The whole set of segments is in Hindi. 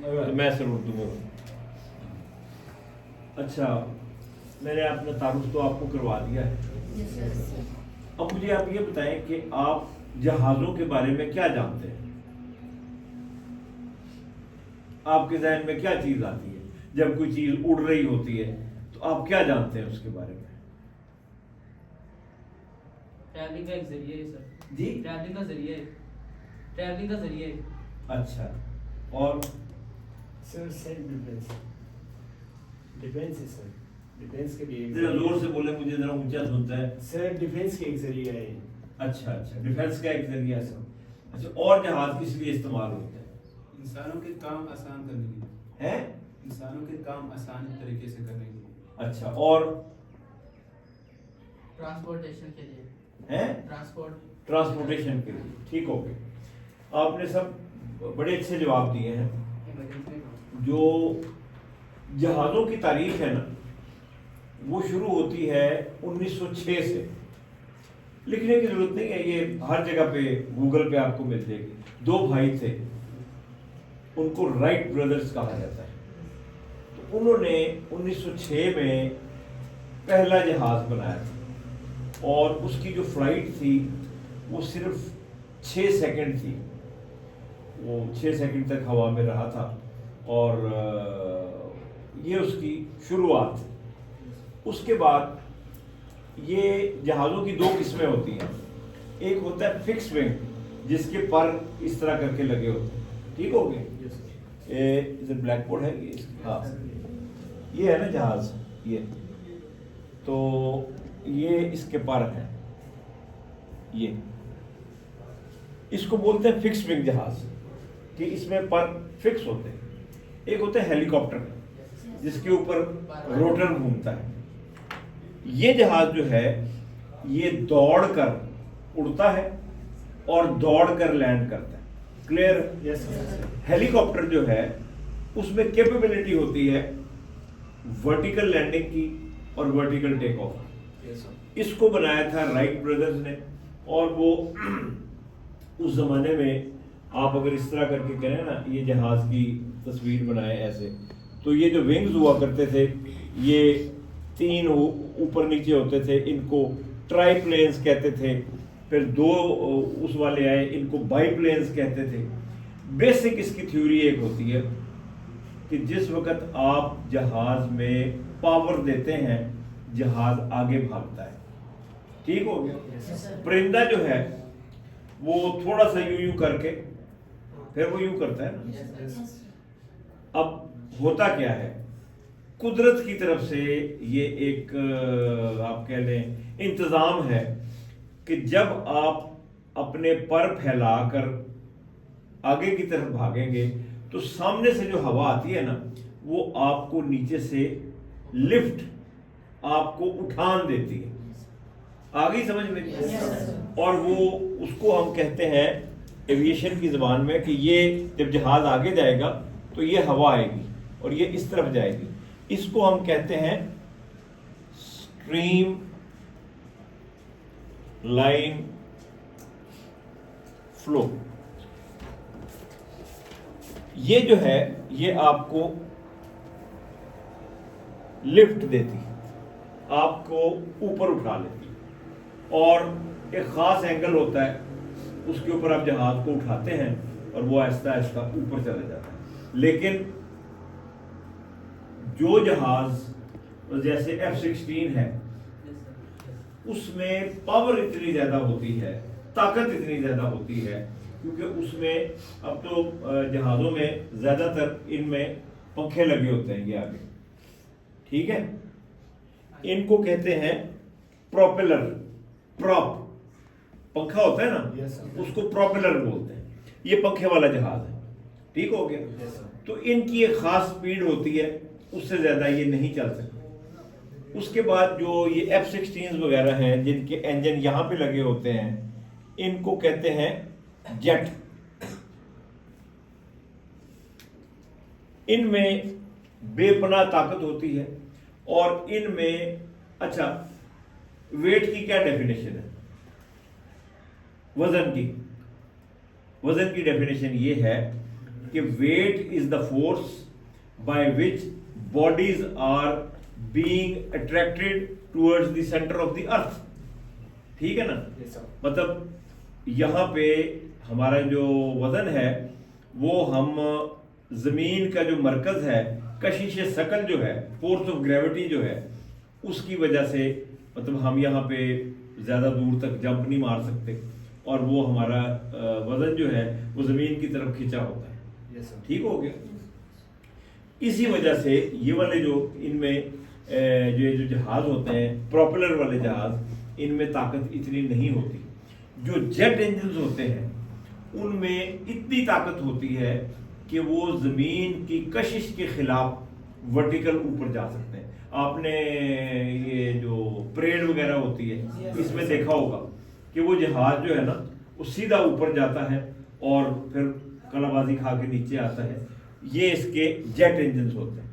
तो मैं सर उर्दू में। अच्छा, मैंने अपना तारुफ तो आपको करवा दिया है। अब मुझे आप ये बताएं कि आप जहाज़ों के बारे में क्या जानते हैं? आपके जहन में क्या चीज़ आती है जब कोई चीज़ उड़ रही होती है? तो आप क्या जानते हैं उसके बारे में? ट्रैवलिंग का एक जरिया है सर। जी, ट्रैवलिंग का जरिया है। ट्रैवलिंग का जरिया है। अच्छा। और सर सेल्फ डिफेंस, डिफेंस है सर। डिफेंस के लिए जरा जोर से बोले, मुझे जरा ऊंचा सुनता है। सर डिफेंस के एक जरिया है। अच्छा अच्छा, डिफेंस का एक जरिया है सर। अच्छा, और जहाज किस लिए इस्तेमाल होते हैं? इंसानों के काम आसान करने के लिए। हैं? इंसानों के काम आसान तरीके से करने के लिए। अच्छा, और ट्रांसपोर्टेशन के लिए। हैं? ट्रांसपोर्टेशन के लिए। ठीक हो गया। आपने सब बड़े अच्छे जवाब दिए हैं। जो जहाज़ों की तारीख है ना, वो शुरू होती है 1906 से। लिखने की जरूरत नहीं है, ये हर जगह पे गूगल पे आपको मिल जाएगी। दो भाई थे, उनको राइट ब्रदर्स कहा जाता है। तो उन्होंने 1906 में पहला जहाज बनाया था और उसकी जो फ्लाइट थी वो सिर्फ 6 सेकंड थी। वो 6 सेकंड तक हवा में रहा था और ये उसकी शुरुआत थी। उसके बाद ये जहाज़ों की 2 किस्में होती हैं। एक होता है फिक्स विंग, जिसके पर इस तरह करके लगे होते हैं। ठीक हो गए? ये ब्लैक बोर्ड है ये। हाँ, ये है ना जहाज, ये तो ये इसके पर है। ये इसको बोलते हैं फिक्स विंग जहाज, कि इसमें पर फिक्स होते हैं। एक होता है हेलीकॉप्टर, जिसके ऊपर रोटर घूमता है। ये जहाज जो है ये दौड़कर उड़ता है और दौड़कर लैंड करता है। क्लियर? Yes sir. हेलीकॉप्टर जो है उसमें कैपेबिलिटी होती है वर्टिकल लैंडिंग की और vertical take off. Yes sir. इसको बनाया था राइट ब्रदर्स ने। और वो उस जमाने में आप अगर इस तरह करके करें ना, ये जहाज की तस्वीर बनाए ऐसे, तो ये जो विंग्स हुआ करते थे ये 3 ऊपर नीचे होते थे। इनको ट्राई प्लेन्स कहते थे। फिर 2 उस वाले आए, इनको बाई प्लेन्स कहते थे। बेसिक इसकी थ्योरी एक होती है कि जिस वक्त आप जहाज में पावर देते हैं जहाज आगे भागता है। ठीक हो गया? परिंदा जो है वो थोड़ा सा यूं यूं करके फिर वो यूं करता है ना। अब होता क्या है, कुदरत की तरफ से ये एक आप कह लें इंतजाम है कि जब आप अपने पर फैलाकर आगे की तरफ भागेंगे तो सामने से जो हवा आती है ना, वो आपको नीचे से लिफ्ट, आपको उठान देती है। आ गई समझ में? और वो उसको हम कहते हैं एविएशन की ज़बान में कि ये जब जहाज आगे जाएगा तो ये हवा आएगी और ये इस तरफ जाएगी। इसको हम कहते हैं स्ट्रीम लाइन फ्लो। ये जो है ये आपको लिफ्ट देती है, आपको ऊपर उठा लेती है। और एक ख़ास एंगल होता है, उसके ऊपर आप जहाज को उठाते हैं और वो आहिस्ता आहिस्ता ऊपर चला जाता है। लेकिन जो जहाज जैसे F-16 है उसमें पावर इतनी ज़्यादा होती है, ताकत इतनी ज़्यादा होती है, क्योंकि उसमें अब तो जहाज़ों में ज़्यादातर इनमें पंखे लगे होते हैं ये आगे। ठीक है? इनको कहते हैं प्रोपेलर। प्रॉप पंखा होता है ना, Yes, sir. उसको प्रोपेलर बोलते हैं। ये पंखे वाला जहाज है। ठीक हो गया? Yes, sir. तो इनकी एक खास स्पीड होती है, उससे ज़्यादा ये नहीं चल सकते। उसके बाद जो ये F-16 वगैरह हैं जिनके इंजन यहाँ पे लगे होते हैं, इनको कहते हैं जेट। इनमें बेपनाह ताकत होती है और इनमें, अच्छा, वेट की क्या डेफिनेशन है? वजन की डेफिनेशन ये है कि weight is the force by which bodies are being attracted towards the centre of the earth. ठीक है ना? Yes, sir. मतलब यहाँ पे हमारा जो वजन है वो हम जमीन का जो मरकज है, कशिश शकल जो है, फोर्स ऑफ ग्रेविटी जो है, उसकी वजह से मतलब हम यहाँ पे ज़्यादा दूर तक जंप नहीं मार सकते और वो हमारा वजन जो है वो ज़मीन की तरफ खिंचा होता है। Yes, sir. ठीक हो गया? इसी वजह से ये वाले जो इनमें जो जहाज होते हैं, प्रोपेलर वाले जहाज, इनमें ताकत इतनी नहीं होती। जो जेट इंजन होते हैं उनमें इतनी ताकत होती है कि वो ज़मीन की कशिश के खिलाफ वर्टिकल ऊपर जा सकते हैं। आपने ये जो परेड वगैरह होती है इसमें देखा होगा कि वो जहाज जो है ना वो सीधा ऊपर जाता है और फिर कलाबाजी खा के नीचे आता है। ये इसके जेट इंजन होते हैं।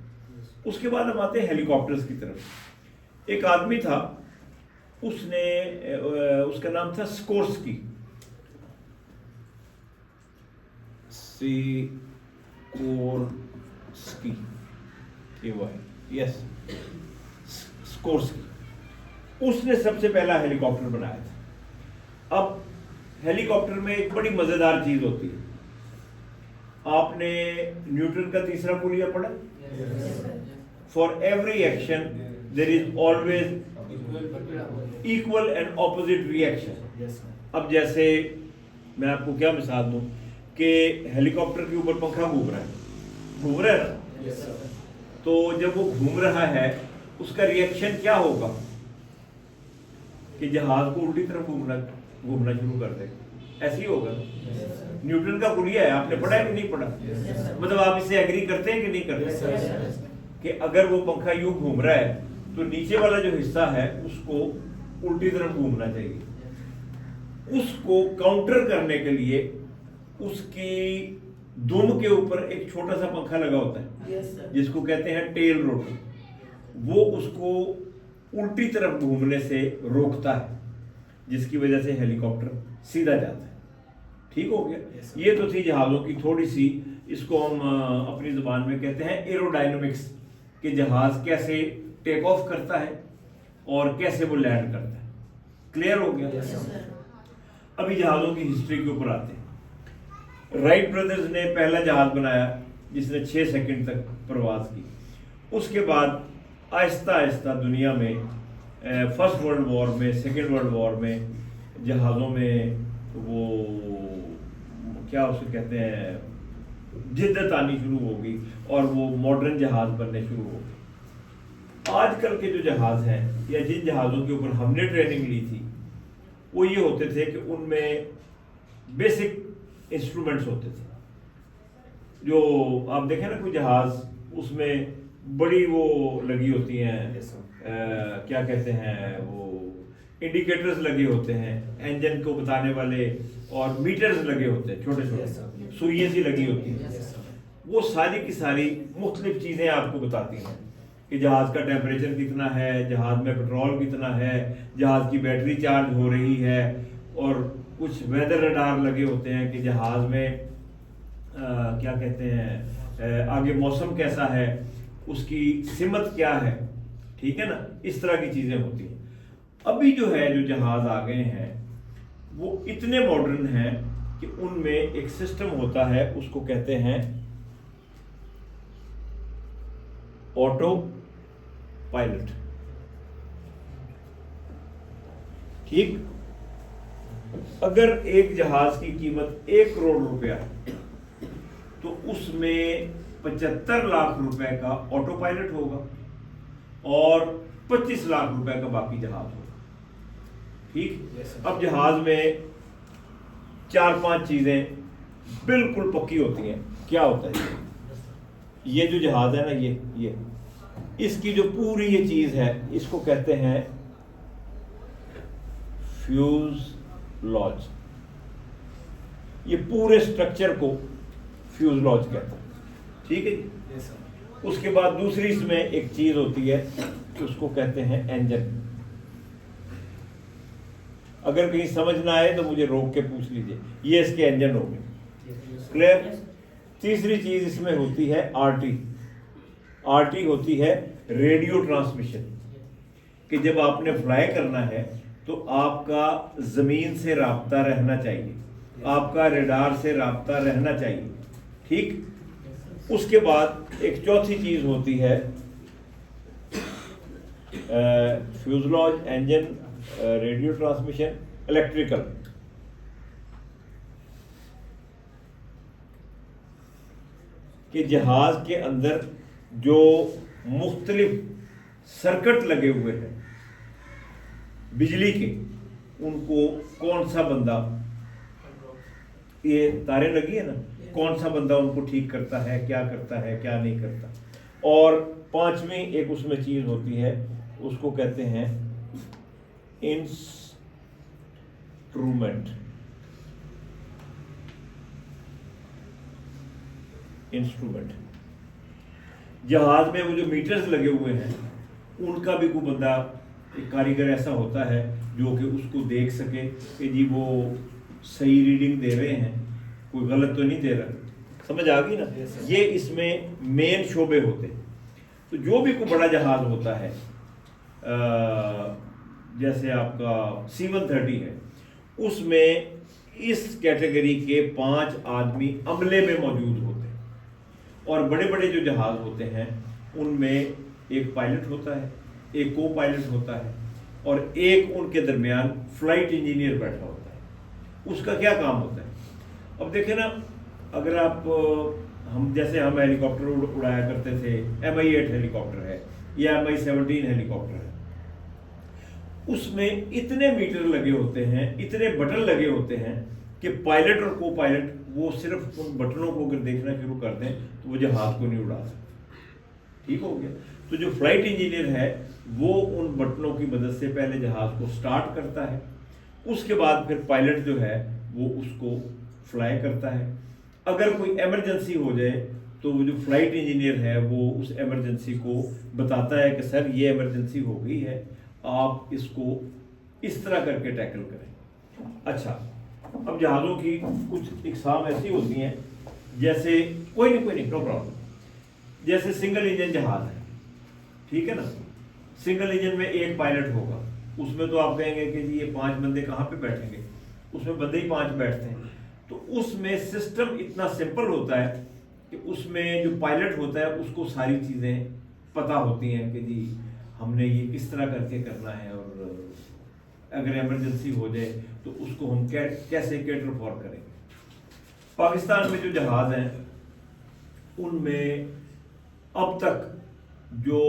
उसके बाद हम आते हैं हेलीकॉप्टर्स की तरफ। एक आदमी था, उसने उसका नाम था स्कोर्स्की, यस, स्कोर्स्की। उसने सबसे पहला हेलीकॉप्टर बनाया था। अब हेलीकॉप्टर में एक बड़ी मजेदार चीज होती है। आपने न्यूटन का तीसरा पुलिया पढ़ा? For every action there is always equal and opposite reaction. Yes, sir. अब जैसे मैं आपको क्या मिसाल दूं कि हेलीकॉप्टर के ऊपर पंखा घूम रहा है ना? Yes, sir. तो जब वो घूम रहा है उसका रिएक्शन क्या होगा कि जहाज को उल्टी तरफ घूमना शुरू कर देगा। ऐसे ही होगा ना? न्यूटन का पुलिया है, आपने पढ़ा है कि नहीं पढ़ा? मतलब आप इससे एग्री करते हैं कि नहीं करते कि अगर वो पंखा यूं घूम रहा है तो नीचे वाला जो हिस्सा है उसको उल्टी तरफ घूमना चाहिए। उसको काउंटर करने के लिए उसकी दुम के ऊपर एक छोटा सा पंखा लगा होता है जिसको कहते हैं टेल रोटर। वो उसको उल्टी तरफ घूमने से रोकता है, जिसकी वजह से हेलीकॉप्टर सीधा जाता है। ठीक हो गया? ये तो थी जहाज़ों की थोड़ी सी, इसको हम अपनी ज़ुबान में कहते हैं एरोडायनामिक्स, कि जहाज़ कैसे टेक ऑफ करता है और कैसे वो लैंड करता है। क्लियर हो गया? अभी जहाज़ों की हिस्ट्री के ऊपर आते हैं। राइट ब्रदर्स ने पहला जहाज़ बनाया जिसने 6 सेकंड तक प्रवास की। उसके बाद आहिस्ता आहिस्ता दुनिया में फर्स्ट वर्ल्ड वॉर में, सेकेंड वर्ल्ड वॉर में जहाज़ों में वो क्या उसे कहते हैं जिद्दत आनी शुरू हो गई और वो मॉडर्न जहाज़ बनने शुरू हो गए। आजकल के जो जहाज़ हैं या जिन जहाज़ों के ऊपर हमने ट्रेनिंग ली थी वो ये होते थे कि उनमें बेसिक इंस्ट्रूमेंट्स होते थे। जो आप देखें ना कोई जहाज़ उसमें बड़ी वो लगी होती हैं, क्या कहते हैं वो इंडिकेटर्स लगे होते हैं इंजन को बताने वाले, और मीटर्स लगे होते हैं छोटे छोटे, सुइयां सी लगी होती हैं। वो सारी की सारी मुख्तलिफ चीज़ें आपको बताती हैं कि जहाज़ का टेम्परेचर कितना है, जहाज़ में पेट्रोल कितना है, जहाज़ की बैटरी चार्ज हो रही है, और कुछ वेदर रडार लगे होते हैं कि जहाज़ में क्या कहते हैं आगे मौसम कैसा है, उसकी सिमत क्या है। ठीक है ना? इस तरह की चीज़ें होती हैं। अभी जो है जो जहाज़ आ गए हैं वो इतने मॉडर्न हैं कि उनमें एक सिस्टम होता है, उसको कहते हैं ऑटो पायलट। ठीक? अगर एक जहाज की कीमत 1 करोड़ रुपया है तो उसमें 75 लाख रुपए का ऑटो पायलट होगा और 25 लाख रुपए का बाकी जहाज होगा। ठीक? अब जहाज में 4-5 चीजें बिल्कुल पक्की होती हैं। क्या होता है ये जो जहाज है ना, ये इसकी जो पूरी ये चीज है इसको कहते हैं फ्यूज़लॉज। ये पूरे स्ट्रक्चर को फ्यूज़लॉज कहते हैं। ठीक है जी? उसके बाद दूसरी इसमें एक चीज होती है कि उसको कहते हैं इंजन। अगर कहीं समझ ना आए तो मुझे रोक के पूछ लीजिए। ये इसके इंजन हो गए। क्लियर? तीसरी चीज इसमें होती है आरटी। आरटी होती है रेडियो ट्रांसमिशन, कि जब आपने फ्लाई करना है तो आपका ज़मीन से राब्ता रहना चाहिए, आपका रडार से राब्ता रहना चाहिए, ठीक। उसके बाद एक चौथी चीज़ होती है fuselage, engine, radio transmission, electrical. कि जहाज़ के अंदर जो मुख्तलिफ सर्किट लगे हुए हैं बिजली के, उनको कौन सा बंदा, ये तारें लगी है ना, कौन सा बंदा उनको ठीक करता है, क्या करता है, क्या नहीं करता। और पांचवी एक उसमें चीज़ होती है, उसको कहते हैं इंस्ट्रूमेंट। इंस्ट्रूमेंट जहाज में वो जो मीटर्स लगे हुए हैं, उनका भी कोई बंदा, एक कारीगर ऐसा होता है जो कि उसको देख सके कि जी वो सही रीडिंग दे रहे हैं, कोई गलत तो नहीं दे रहा। समझ आ गई ना? ये इसमें मेन शोबे होते हैं। तो जो भी कोई बड़ा जहाज होता है, जैसे आपका C-130 है, उसमें इस कैटेगरी के 5 आदमी अमले में मौजूद होते हैं। और बड़े बड़े जो जहाज होते हैं उनमें एक पायलट होता है, एक को पायलट होता है, और एक उनके दरमियान फ्लाइट इंजीनियर बैठा होता है। उसका क्या काम होता है? अब देखें ना, अगर आप हम जैसे हेलीकॉप्टर उड़ाया करते थे, Mi-8 हेलीकॉप्टर है या Mi-17 हेलीकॉप्टर है, उसमें इतने मीटर लगे होते हैं, इतने बटन लगे होते हैं कि पायलट और को पायलट वो सिर्फ उन बटनों को अगर देखना शुरू कर दें तो वो जहाज को नहीं उड़ा सकते। ठीक हो गया? तो जो फ्लाइट इंजीनियर है वो उन बटनों की मदद से पहले जहाज को स्टार्ट करता है, उसके बाद फिर पायलट जो है वो उसको फ्लाई करता है। अगर कोई इमरजेंसी हो जाए तो वो जो फ्लाइट इंजीनियर है वो उस इमरजेंसी को बताता है कि सर ये इमरजेंसी हो गई है, आप इसको इस तरह करके टैकल करें। अच्छा, अब जहाज़ों की कुछ इकसाम ऐसी होती हैं, जैसे कोई नहीं, नो प्रॉब्लम। जैसे सिंगल इंजन जहाज़ है, ठीक है ना, सिंगल इंजन में एक पायलट होगा, उसमें तो आप कहेंगे कि जी ये 5 बंदे कहाँ पे बैठेंगे, उसमें बंदे ही 5 बैठते हैं। तो उसमें सिस्टम इतना सिंपल होता है कि उसमें जो पायलट होता है उसको सारी चीज़ें पता होती हैं कि जी हमने ये किस तरह करके करना है, और अगर इमरजेंसी हो जाए तो उसको हम कैसे कैटर फॉर करेंगे। पाकिस्तान में जो जहाज़ हैं उनमें अब तक जो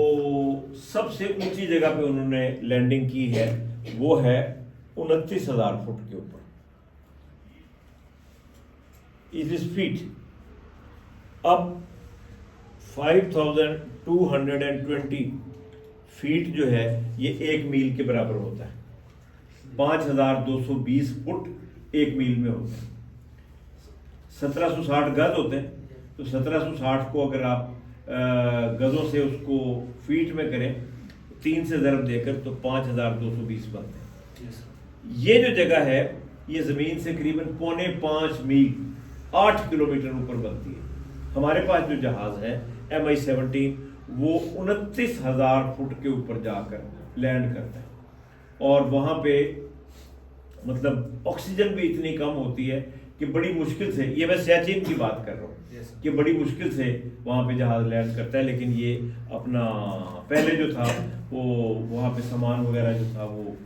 सबसे ऊंची जगह पे उन्होंने लैंडिंग की है वो है 29,000 फुट के ऊपर। It is feet. अब 5,220 फीट जो है ये 1 मील के बराबर होता है। 5,220 फुट 1 मील में होते हैं। 1760 गज होते हैं, तो 1760 को अगर आप गजों से उसको फीट में करें, 3 से ज़रब देकर, तो 5,220 बनते हैं। ये जो जगह है ये ज़मीन से करीबन 4.25 मील 8 किलोमीटर ऊपर बनती है। हमारे पास जो जहाज़ है Mi-17 वो 29,000 फुट के ऊपर जाकर लैंड करता है, और वहाँ पे मतलब ऑक्सीजन भी इतनी कम होती है कि बड़ी मुश्किल से, ये मैं सियाचिन की बात कर रहा हूँ, कि बड़ी मुश्किल से वहाँ पे जहाज़ लैंड करता है। लेकिन ये अपना पहले जो था वो वहाँ पे सामान वगैरह जो था वो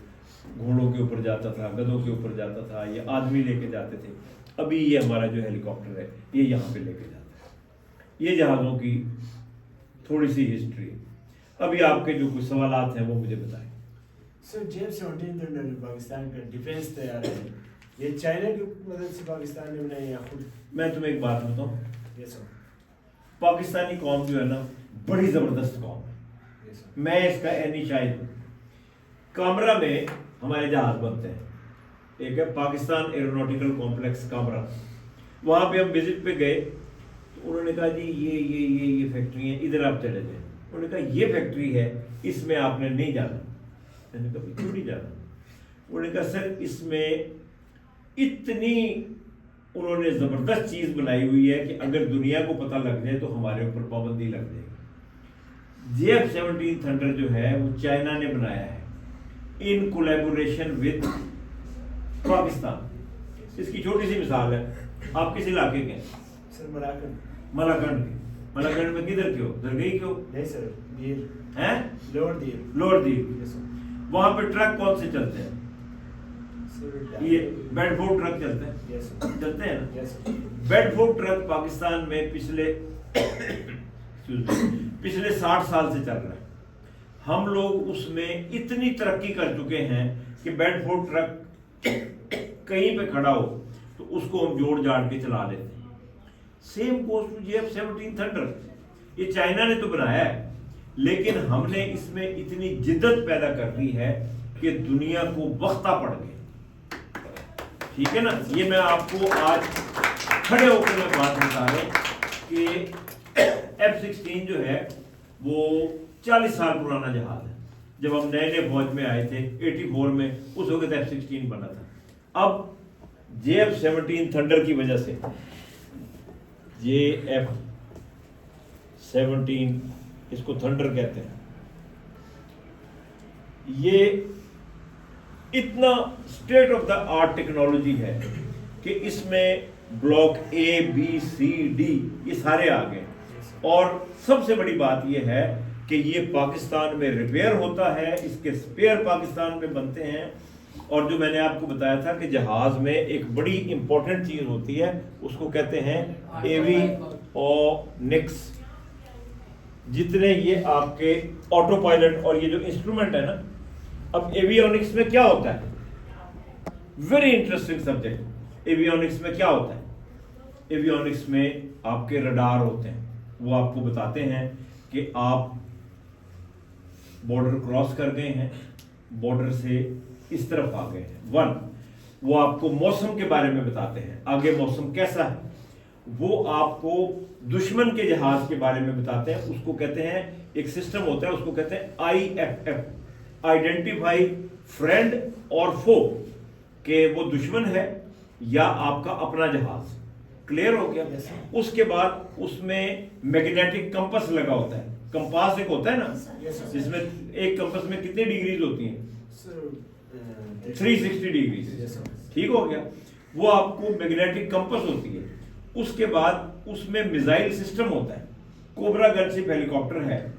घोड़ों के ऊपर जाता था, गधों के ऊपर जाता था, ये आदमी लेके जाते थे। अभी ये हमारा जो हेलीकॉप्टर है ये यहाँ पे लेके जाता है। ये जहाज़ों की थोड़ी सी हिस्ट्री। अभी आपके जो कुछ सवालात हैं वो मुझे बताएं। सर, J-17 जो पाकिस्तान का डिफेंस तैयार है, ये चाइना की मदद से पाकिस्तान ने बनाई या खुद? मैं तुम्हें एक बात बताऊं, यस सर। पाकिस्तानी कौम जो है ना बड़ी ज़बरदस्त कौम है। Yes sir. मैं इसका एनी शाहिद हूँ। कामरा में हमारे जहाज़ बनते हैं, एक है पाकिस्तान एरोनॉटिकल कॉम्प्लेक्स कामरा। वहाँ पे हम विजिट पे गए तो उन्होंने कहा जी ये फैक्ट्री है, इधर आप चले जाए। उन्होंने कहा ये फैक्ट्री है, इसमें आपने नहीं जाना। मैंने कहा क्यों नहीं जाना? उन्होंने कहा सर इसमें इतनी उन्होंने ज़बरदस्त चीज़ बनाई हुई है कि अगर दुनिया को पता लग जाए तो हमारे ऊपर पाबंदी लग जाएगी। JF-17 थंडर जो है वो चाइना ने बनाया है इन कोलैबोरेशन विद पाकिस्तान। इसकी छोटी सी मिसाल है, आप किस इलाके के हैं? सर मलाकन। मलाकंड के। मलाकंड में किधर के हो? दरगई के हो? नहीं सर, दीर। हैं? लोअर दीर। लोअर दीर। Yes sir. वहां पे ट्रक कौन से चलते हैं? सर ये बेडफोर्ड ट्रक चलते हैं। Yes sir. चलते हैं ना? Yes sir. Bedford truck Pakistan में पिछले 60 साल से चल रहा है। हम लोग उसमें इतनी तरक्की कर चुके हैं कि बेडफोर्ड ट्रक कहीं पे खड़ा हो तो उसको हम जोड़ जाड़ के चला लेते हैं। Same goes to JF-17 thunder. ये चाइना ने तो बनाया है, लेकिन हमने इसमें इतनी जिद्दत पैदा कर दी है कि दुनिया को बख्ता पड़ गए। ठीक है ना? ये मैं आपको आज खड़े होकर मैं बात बता रहा हूं कि F-16 जो है वो 40 साल पुराना जहाज है। जब हम नए नए फौज में आए थे 84 में, उस वक्त F-16 बना था। अब JF-17 थंडर की वजह से JF-17 इसको थंडर कहते हैं, ये इतना state of the art technology है कि इसमें block A, B, C, D ये सारे आ गए। और सबसे बड़ी बात यह है कि ये पाकिस्तान में रिपेयर होता है, इसके स्पेयर पाकिस्तान में बनते हैं। और जो मैंने आपको बताया था कि जहाज में एक बड़ी इंपॉर्टेंट चीज होती है, उसको कहते हैं एवियोनिक्स। जितने ये आपके ऑटो पायलट और ये जो इंस्ट्रूमेंट है ना, अब एवियोनिक्स में क्या होता है? Very interesting subject. एवियोनिक्स में क्या होता है? एवियोनिक्स में आपके रडार होते हैं, वो आपको बताते हैं कि आप बॉर्डर क्रॉस कर गए हैं, बॉर्डर से इस तरफ आ गए हैं। 1, वो आपको मौसम के बारे में बताते हैं, आगे मौसम कैसा है। वो आपको दुश्मन के जहाज के बारे में बताते हैं, उसको कहते हैं, एक सिस्टम होता है उसको कहते हैं IFF, आइडेंटिफाई फ्रेंड और फो, कि वो दुश्मन है या आपका अपना जहाज। क्लियर हो गया? उसके बाद उसमें मैग्नेटिक कंपास लगा होता है। कंपास एक होता है ना, जिसमें एक कंपास में कितनी डिग्रीज होती हैं? 360 डिग्रीज। ठीक हो गया? वो आपको मैग्नेटिक कंपास होती है। उसके बाद उसमें मिसाइल सिस्टम होता है, कोबरा गनशिप हेलीकॉप्टर है,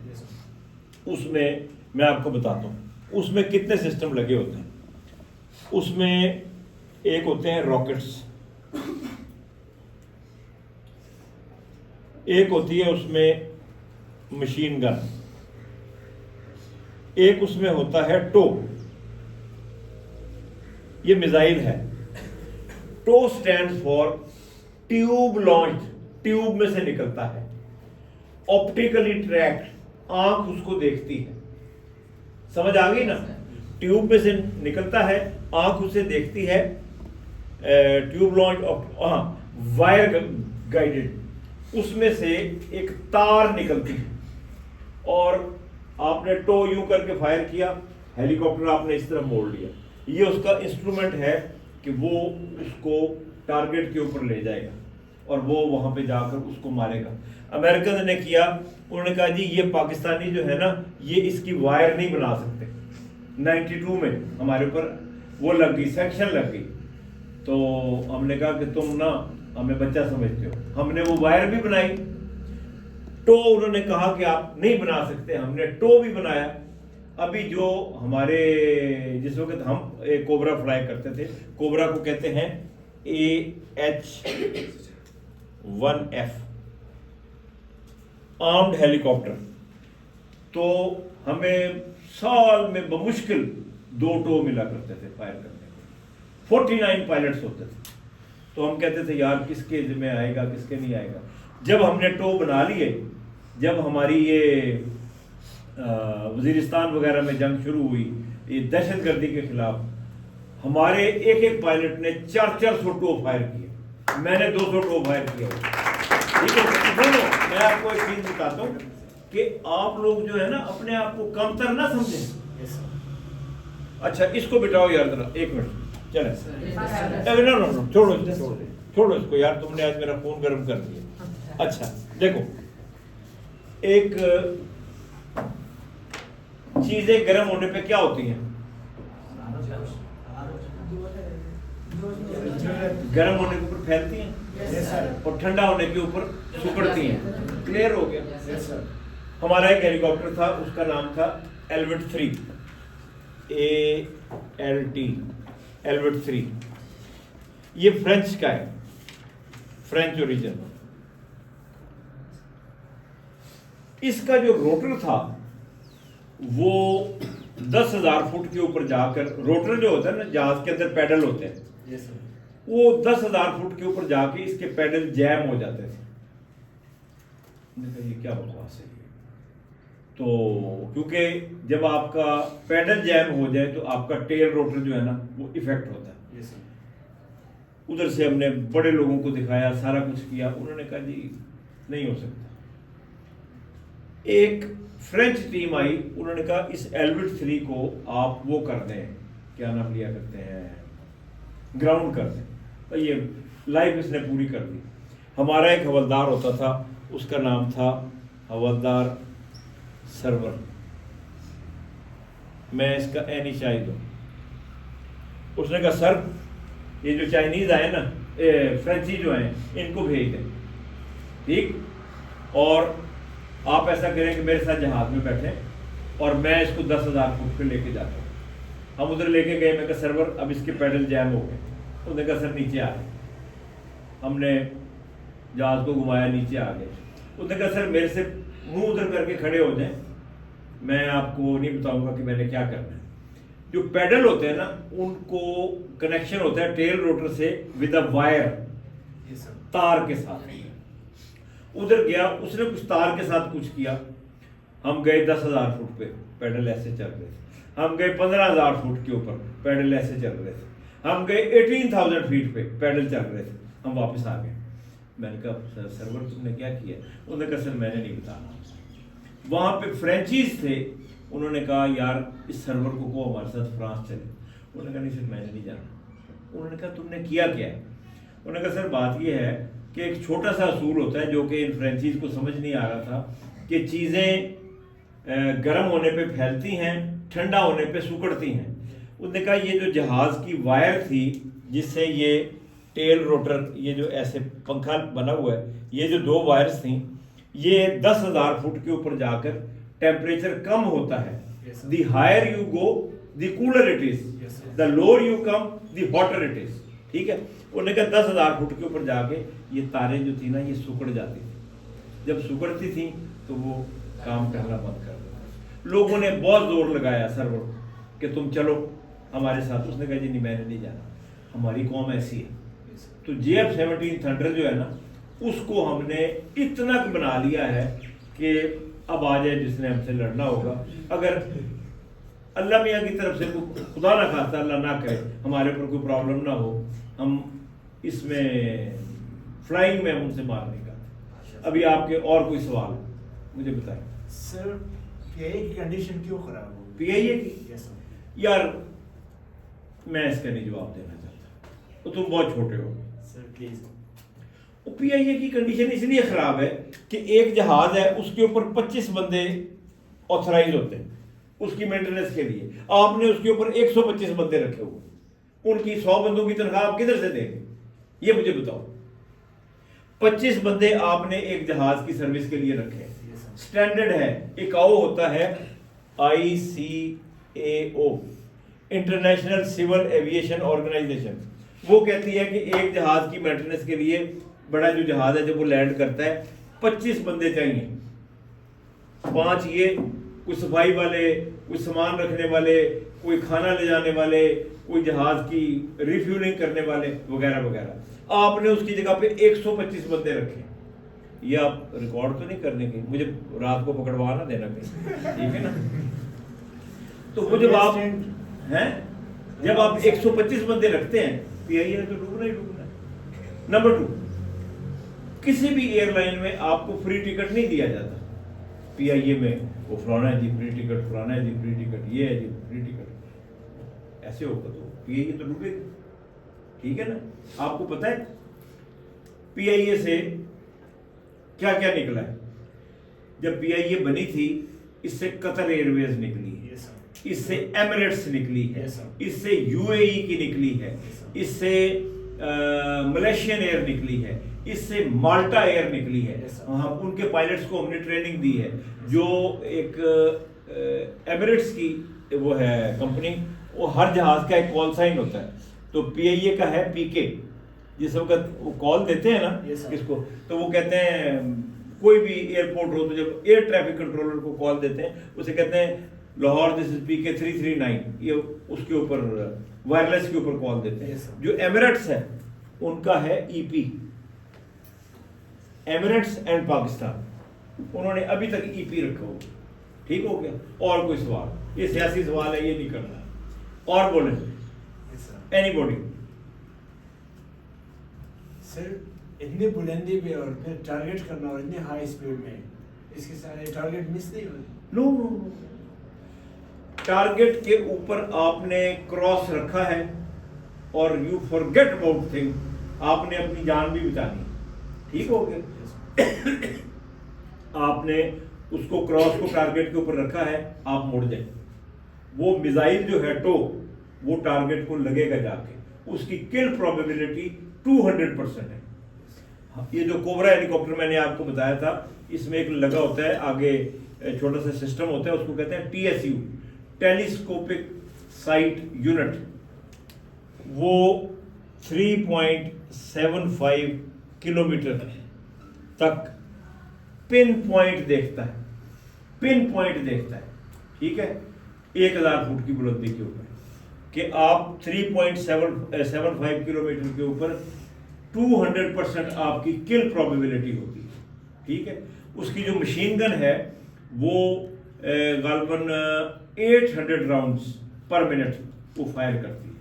उसमें मैं आपको बताता हूँ उसमें कितने सिस्टम लगे होते हैं। उसमें एक होते हैं रॉकेट्स, एक होती है उसमें मशीन गन, एक उसमें होता है टो, ये मिसाइल है। टो stands for tube launch, tube में से निकलता है। ऑप्टिकली ट्रैक्ड, आंख उसको देखती है। समझ आ गई ना? ट्यूब में से निकलता है, आंख उसे देखती है। ट्यूब लॉन्च, वायर गाइडेड, उसमें से एक तार निकलती है और आपने टो यूं करके फायर किया, हेलीकॉप्टर आपने इस तरह मोड़ लिया। ये उसका इंस्ट्रूमेंट है कि वो उसको टारगेट के ऊपर ले जाएगा और वो वहां पे जाकर उसको मारेगा। अमेरिकन ने किया, उन्होंने कहा जी ये पाकिस्तानी जो है ना, ये इसकी वायर नहीं बना सकते। 92 में हमारे ऊपर वो लग गई, सेक्शन लग गई। तो हमने कहा कि तुम ना हमें बच्चा समझते हो, हमने वो वायर भी बनाई। टो उन्होंने कहा कि आप नहीं बना सकते, हमने टो भी बनाया। अभी जो हमारे जिस वक्त हम एक कोबरा फ्लाई करते थे, कोबरा को कहते हैं AH-1F, आर्म्ड हेलीकॉप्टर। तो हमें साल में बमुश्किल 2 टो मिला करते थे फायर करने को। 49 पायलट्स होते थे। तो हम कहते थे यार किसके जिम्मे आएगा, किसके नहीं आएगा। जब हमने टो बना लिए, जब हमारी ये वजीरिस्तान वगैरह में जंग शुरू हुई, ये दहशतगर्दी के खिलाफ, हमारे एक एक पायलट ने 400 टो फायर किए। मैंने 200 टो फायर किया। ठीक है? सुनो, मैं आपको एक चीज बताता हूँ कि आप लोग जो है ना अपने आप को कमतर ना समझें। अच्छा इसको बिठाओ यार जरा, 1 मिनट चले। नो नो नो, छोड़ो छोड़ो। छोड़ो इसको यार, तुमने आज मेरा खून गर्म कर दिया। अच्छा देखो, एक चीजें गर्म होने पे क्या होती हैं? गर्म होने के ऊपर फैलती हैं Yes, sir. और ठंडा होने के ऊपर सिकुड़ती हैं। क्लियर हो गया? Yes, sir. हमारा एक हेलीकॉप्टर था, उसका नाम था एल्बर्ट 3, ALT, एल्बर्ट 3। ये फ्रेंच का है, फ्रेंच ओरिजिन। इसका जो रोटर था वो 10,000 फुट के ऊपर जाकर, रोटर जो होता है ना, जहाज के अंदर पैडल होते हैं, Yes, sir. वो 10,000 फुट के ऊपर जाके इसके पैडल जैम हो जाते थे। मैंने कहा ये क्या बकवास है। तो क्योंकि जब आपका पैडल जैम हो जाए तो आपका टेल रोटर जो है ना वो इफेक्ट होता है। Yes, sir. उधर से हमने बड़े लोगों को दिखाया, सारा कुछ किया, उन्होंने कहा जी नहीं हो सकता। एक फ्रेंच टीम आई, उन्होंने कहा इस एल्बर्ट 3 को आप वो कर दें, क्या नाम लिया करते हैं, ग्राउंड कर दें। तो ये लाइफ इसने पूरी कर दी। हमारा एक हवलदार होता था, उसका नाम था हवलदार सरवर, मैं इसका एनी शाहिद हूँ। उसने कहा सर ये जो चाइनीज आए ना, फ्रेंची जो हैं, इनको भेज दें, ठीक, और आप ऐसा करें कि मेरे साथ जहाज में बैठें और मैं इसको 10,000 फुट पे लेके जाता हूँ। हम उधर लेके गए, मैं कहा सर्वर अब इसके पैडल जैम हो गए। उसने कहा सर नीचे आ गए। हमने जहाज को घुमाया, नीचे आ गए। उसने कहा सर मेरे से मुंह उधर करके खड़े हो जाएं, मैं आपको नहीं बताऊंगा कि मैंने क्या करना है। जो पैडल होते हैं ना, उनको कनेक्शन होता है टेल रोटर से with a wire, Yes, sir. तार के साथ। उधर गया, उसने कुछ तार के साथ कुछ किया। हम गए 10,000 फुट पे, पैडल ऐसे चल रहे थे। हम गए 15,000 फुट के ऊपर, पैडल ऐसे चल रहे थे। हम गए 18,000 फीट पे, पैडल चल रहे थे। हम वापस आ गए। मैंने कहा सर्वर तुमने क्या किया? उन्होंने कहा सर मैंने नहीं बताना। वहाँ पे फ्रेंचीज थे, उन्होंने कहा यार इस सर्वर को कहो हमारे साथ फ्रांस चले। उन्होंने कहा नहीं सर मैंने नहीं जाना। उन्होंने कहा तुमने किया क्या है? उन्होंने कहा सर बात यह है कि एक छोटा सा असूल होता है जो कि इन फ्रेंचीज को समझ नहीं आ रहा था कि चीज़ें गर्म होने पे फैलती हैं, ठंडा होने पे सिकुड़ती हैं। उसने कहा ये जो जहाज़ की वायर थी जिससे ये टेल रोटर, ये जो ऐसे पंखा बना हुआ है, ये जो 2 वायर्स थी, ये 10,000 फुट के ऊपर जाकर टेम्परेचर कम होता है। Yes, sir. The higher you go the cooler it is, Yes, sir. The lower you come the hotter it is. ठीक है, उन्होंने कहा 10,000 फुट के ऊपर जाके ये तारें जो थी ना ये सिकुड़ जाती थी। जब सिकुड़ती थी तो वो काम करना बंद कर देता। लोगों ने बहुत जोर लगाया सर्वर कि तुम चलो हमारे साथ। उसने कहा जी नहीं मैंने नहीं जाना, हमारी कौम ऐसी है। तो JF-17 थंडर जो है ना, उसको हमने इतना बना लिया है कि अब आ जाए जिसने हमसे लड़ना होगा। अगर अल्लाह मियाँ की तरफ से खुदा ना खास्ता, अल्लाह ना करे, हमारे ऊपर कोई प्रॉब्लम ना हो, हम इसमें फ्लाइंग में हम उनसे मार नहीं करते। अभी आपके और कोई सवाल मुझे बताएं। सर PIA की कंडीशन क्यों खराब हो गई? PIA की? Yes, sir. यार मैं इसका नहीं जवाब देना चाहता, तो तुम बहुत छोटे हो। Sir, please. PIA की कंडीशन इसलिए खराब है कि एक जहाज है, उसके ऊपर 25 बंदे ऑथराइज होते हैं उसकी मेंटेनेंस के लिए। आपने उसके ऊपर 125 बंदे रखे हुए, उनकी 100 बंदों की तनख्वाह आप किधर से देंगे? ये मुझे बताओ। 25 बंदे आपने एक जहाज की सर्विस के लिए रखे हैं। Yes, sir. स्टैंडर्ड है, एक आओ होता है ICAO, International Civil Aviation Organization. वो कहती है कि एक जहाज की मेंटेनेंस के लिए, बड़ा जो जहाज है जब वो लैंड करता है, 25 बंदे चाहिए। 5 ये कोई सफाई वाले, कोई सामान रखने वाले, कोई खाना ले जाने वाले, कोई जहाज की रिफ्यूलिंग करने वाले, वगैरह वगैरह। आपने उसकी जगह पे 125 बंदे रखे। ये आप रिकॉर्ड तो नहीं करने के, मुझे रात को पकड़वा ना देना कहीं, ठीक है ना? तो वो जब आप हैं, जब आप 125 बंदे रखते हैं, PIA तो डूबना ही डूबना है। नंबर 2, किसी भी एयरलाइन में आपको फ्री टिकट नहीं दिया जाता। PIA में वो फलाना है जी फ्री टिकट, फलाना है जी फ्री टिकट, ये है जी फ्री टिकट। ऐसे होगा तो PIA तो डूबेगी, ठीक है ना? आपको पता है PIA से क्या क्या निकला है? जब PIA बनी थी, इससे कतर एयरवेज निकली है, Yes, sir. इससे एमिरेट्स निकली है, Yes, sir. इससे UAE की निकली है, Yes, sir. इससे मलेशियन एयर निकली है, इससे माल्टा एयर निकली है। Yes, sir. हम उनके पायलट्स को हमने ट्रेनिंग दी है। जो एक एमिरेट्स की वो है कंपनी, वो हर जहाज का एक कॉल साइन होता है। तो PIA का है PK। जिस वक्त वो कॉल देते हैं ना Yes, sir. किसको, तो वो कहते हैं कोई भी एयरपोर्ट हो तो जब एयर ट्रैफिक कंट्रोलर को कॉल देते हैं, उसे कहते हैं लाहौर दिस इज PK 339, ये उसके ऊपर वायरलेस के ऊपर कॉल देते हैं। Yes, sir. जो एमिरेट्स है उनका है EP, एमिरेट्स एंड पाकिस्तान, उन्होंने अभी तक EP रखा हो। ठीक हो गया? और कोई सवाल? ये सियासी सवाल है, ये नहीं करना है। और बोले Yes, sir. एनीबॉडी? सर इतनी बुलंदी पे और फिर टारगेट करना और इतनी हाई स्पीड में, इसके सारे टारगेट मिस नहीं होते? नो नो नो, टारगेट के ऊपर आपने क्रॉस रखा है और यू फॉरगेट अबाउट थिंग, आपने अपनी जान भी बचानी। ठीक हो गया? आपने उसको क्रॉस को टारगेट के ऊपर रखा है, आप मुड़ जाए, वो मिसाइल जो है टो वो टारगेट को लगेगा जाके, उसकी किल प्रोबेबिलिटी 200% है। ये जो कोबरा हेलीकॉप्टर मैंने आपको बताया था, इसमें एक लगा होता है आगे, छोटा सा सिस्टम होता है, उसको कहते हैं TSU, टेलीस्कोपिक साइट यूनिट। वो 3.75 किलोमीटर तक पिन पॉइंट देखता है, पिन पॉइंट देखता है। ठीक है? 1000 फुट की बुलंदी के ऊपर कि आप 3.75 किलोमीटर के ऊपर 200% आपकी किल प्रोबेबिलिटी होती है। ठीक है? उसकी जो मशीन गन है वो गालबन 800 राउंड्स पर मिनट वो फायर करती है,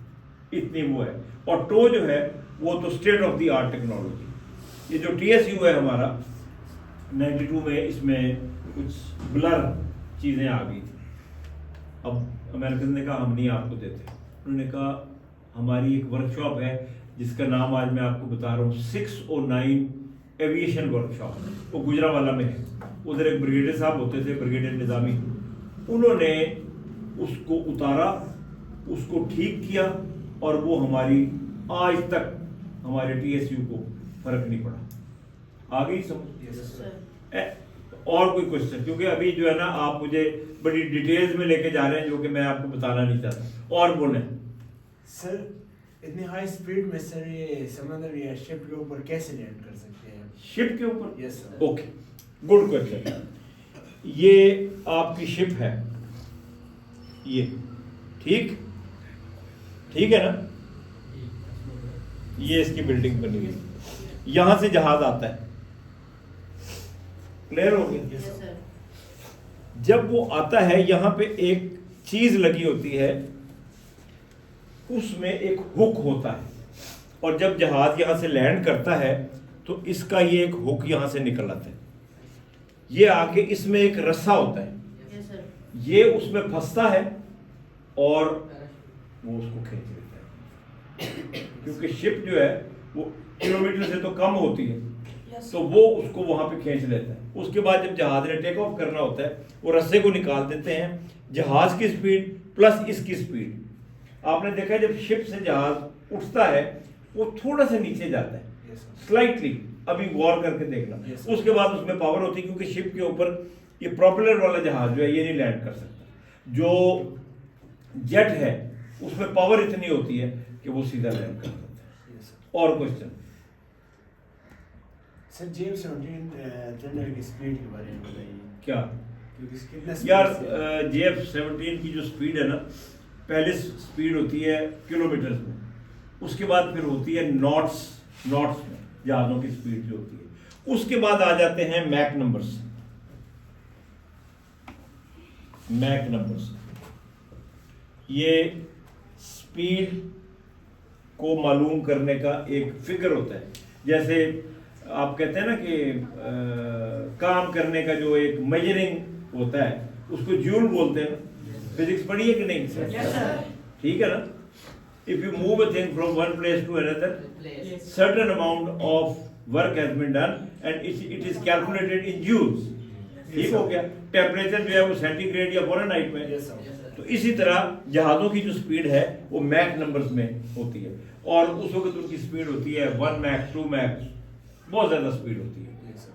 इतनी वो है। और टो जो है वो तो state of the art technology. ये जो TSU है हमारा 92 में, इसमें कुछ ब्लर चीज़ें आ गई थी। अब अमेरिकन ने कहा हम नहीं आपको देते। उन्होंने कहा हमारी एक वर्कशॉप है जिसका नाम आज मैं आपको बता रहा हूँ 609 एविएशन वर्कशॉप, वो गुजरावाला में है। उधर एक ब्रिगेडियर साहब होते थे, ब्रिगेडियर निज़ामी, उन्होंने उसको उतारा, उसको ठीक किया, और वो हमारी आज तक हमारे TSU को फर्क नहीं पड़ा। आ गई समझ? और कोई क्वेश्चन? क्योंकि अभी जो है ना आप मुझे बड़ी डिटेल्स में लेके जा रहे हैं जो कि मैं आपको बताना नहीं चाहता। और बोले सर इतनी हाई स्पीड में सर ये समंदर या शिप के ऊपर कैसे लैंड कर सकते हैं? शिप के ऊपर? Yes sir. Okay, good question. ये आपकी शिप है, ये ठीक ठीक है ना? ये इसकी बिल्डिंग बनी हुई है, यहां से जहाज आता है। क्लियर हो गया? Yes sir. जब वो आता है यहां पे एक चीज लगी होती है, उसमें एक हुक होता है, और जब जहाज यहां से लैंड करता है तो इसका ये एक हुक यहां से निकल आता है, ये आके इसमें एक रस्सा होता है, यस सर। ये उसमें फंसता है और वो उसको खींच लेता है। क्योंकि शिप जो है वो किलोमीटर से तो कम होती है, तो वो उसको वहां पे खींच लेता है। उसके बाद जब जहाज ने टेक ऑफ करना होता है, वो रस्से को निकाल देते हैं। जहाज की स्पीड प्लस इसकी स्पीड, आपने देखा है जब शिप से जहाज उठता है वो थोड़ा सा नीचे जाता है, यस सर। स्लाइटली, अभी गौर करके देखना। Yes, उसके बाद उसमें पावर होती है, क्योंकि शिप के ऊपर ये प्रोपेलर वाला जहाज जो है ये नहीं लैंड कर सकता। जो जेट है उसमें पावर इतनी होती है कि वो सीधा लैंड कर सकता है। Yes sir. और क्वेश्चन? सर JF-17 थंडर की स्पीड के बारे में बताइए। क्या क्योंकि कितना यार, स्पीड से JF-17 की जो स्पीड है ना, पहले स्पीड होती है किलोमीटर में, उसके बाद फिर होती है नॉट्स में जहाज़ों की स्पीड जो होती है, उसके बाद आ जाते हैं मैक नंबर्स। मैक नंबर्स ये स्पीड को मालूम करने का एक फिगर होता है। जैसे आप कहते हैं ना कि काम करने का जो एक मेजरिंग होता है उसको जूल बोलते हैं ना। फिजिक्स पढ़ी है कि नहीं? ठीक है ना? If you move a thing from one place to another, Place. certain amount of work has been done and it is calculated in joules. ठीक हो गया। टेम्परेचर जो है वो सेंटीग्रेड या फ़ारेनहाइट में। Yes, sir. Yes, sir. तो इसी तरह जहाज़ों की जो स्पीड है वो मैक नंबर्स में होती है, और उस वक्त उनकी स्पीड होती है 1 मैक 2 मैक, बहुत ज़्यादा स्पीड होती है। Yes, sir.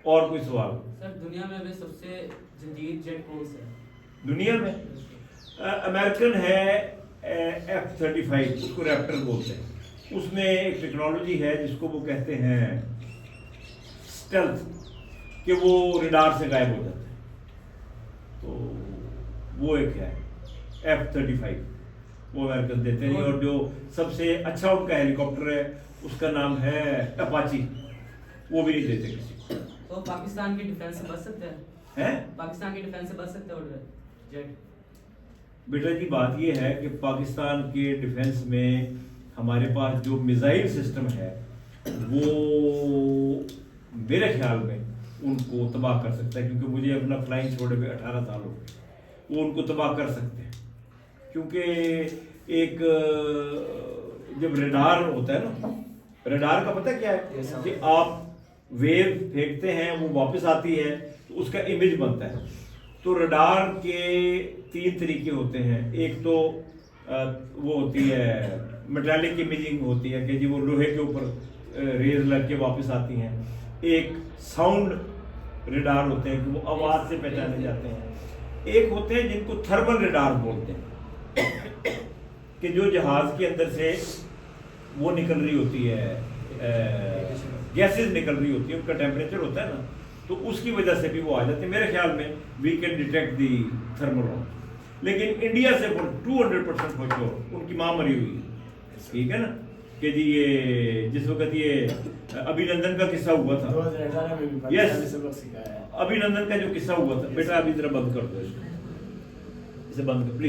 और कोई सवाल सर दुनिया में अभी सबसे जदीद जेट कौन सा है? दुनिया में? अमेरिकन है F-35, उसको रैप्टर बोलते हैं। उसमें एक टेक्नोलॉजी है जिसको वो कहते हैं स्टेल्थ, कि वो रडार से गायब हो जाते हैं। तो वो एक है F-35, वो अमेरिकन देते हैं। और जो सबसे अच्छा उनका हेलीकॉप्टर है उसका नाम है अपाची, वो भी नहीं देते किसी को। तो पाकिस्तान की डिफेंस से बच सकते हैं? हैं? पाकिस्तान की डिफेंस से बच सकते हैं जेट? बेटा जी बात ये है कि पाकिस्तान के डिफेंस में हमारे पास जो मिसाइल सिस्टम है वो मेरे ख्याल में उनको तबाह कर सकता है, क्योंकि मुझे अपना फ्लाइंग छोड़े हुए 18 साल हो गए। वो उनको तबाह कर सकते हैं, क्योंकि एक जब रडार होता है ना, रडार का पता क्या है Yes, sir. कि आप वेव फेंकते हैं वो वापस आती है तो उसका इमेज बनता है। तो रडार के 3 तरीके होते हैं। एक तो वो होती है मेटालिक इमेजिंग होती है कि जी वो लोहे के ऊपर रेज लग के वापस आती हैं। एक साउंड रडार होते हैं कि वो आवाज़ से पहचाने जाते हैं। एक होते हैं जिनको थर्मल रडार बोलते हैं कि जो जहाज़ के अंदर से वो निकल रही होती है, गैसेस निकल रही होती है, उनका टेम्परेचर होता है ना, तो उसकी वजह से भी वो आ जाते हैं। मेरे ख्याल में we can detect the thermal. लेकिन इंडिया से 200% फॉर श्योर उनकी माँ मरी हुई है। ठीक है ना कि जी ये जिस वक्त ये अभिनंदन का किस्सा हुआ था, 2018 में भी Yes. पाकिस्तान ने सबक सिखाया है। अभिनंदन का जो किस्सा हुआ था, बेटा अभी जरा बंद कर दो इसे बंद कर प्लीज।